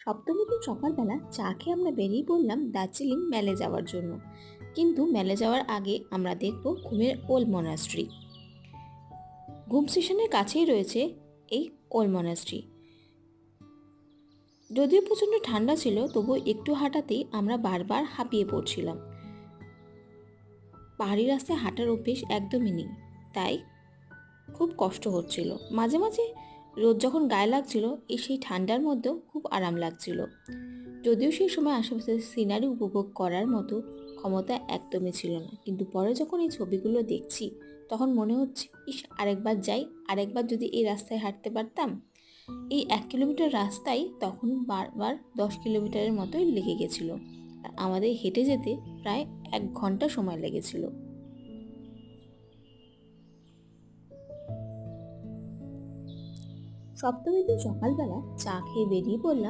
সপ্তমী দিন সকালবেলা চা খেয়ে আমরা বেরিয়ে পড়লাম দার্জিলিং মেলে যাওয়ার জন্য। কিন্তু মেলে যাওয়ার আগে আমরা দেখব ঘুমের ওল্ড মনাস্ট্রি। ঘুম স্টেশনের কাছেই রয়েছে এই ওল্ড মনাস্ট্রি। যদিও প্রচণ্ড ঠান্ডা ছিল, তবু একটু হাঁটাতেই আমরা বারবার হাঁপিয়ে পড়ছিলাম। পাহাড়ি রাস্তায় হাঁটার অভ্যেস একদমই নেই, তাই খুব কষ্ট হচ্ছিল। মাঝে মাঝে রোদ যখন গায়ে লাগছিল, সেই ঠান্ডার মধ্যেও খুব আরাম লাগছিল। যদিও সেই সময় আশেপাশের সিনারি উপভোগ করার মতো ক্ষমতা একদমই ছিল না, কিন্তু পরে যখন এই ছবিগুলো দেখছি তখন মনে হচ্ছে আরেকবার যাই, আরেকবার যদি এই রাস্তায় হাঁটতে পারতাম। এই 1 কিলোমিটার রাস্তায় তখন বারবার 10 কিলোমিটারের মতোই লেগে গেছিল, আর আমাদের হেঁটে যেতে প্রায় 1 ঘন্টা সময় লেগেছিল। সপ্তমীর দিন সকালবেলা চা খেয়ে বেরিয়ে পড়লাম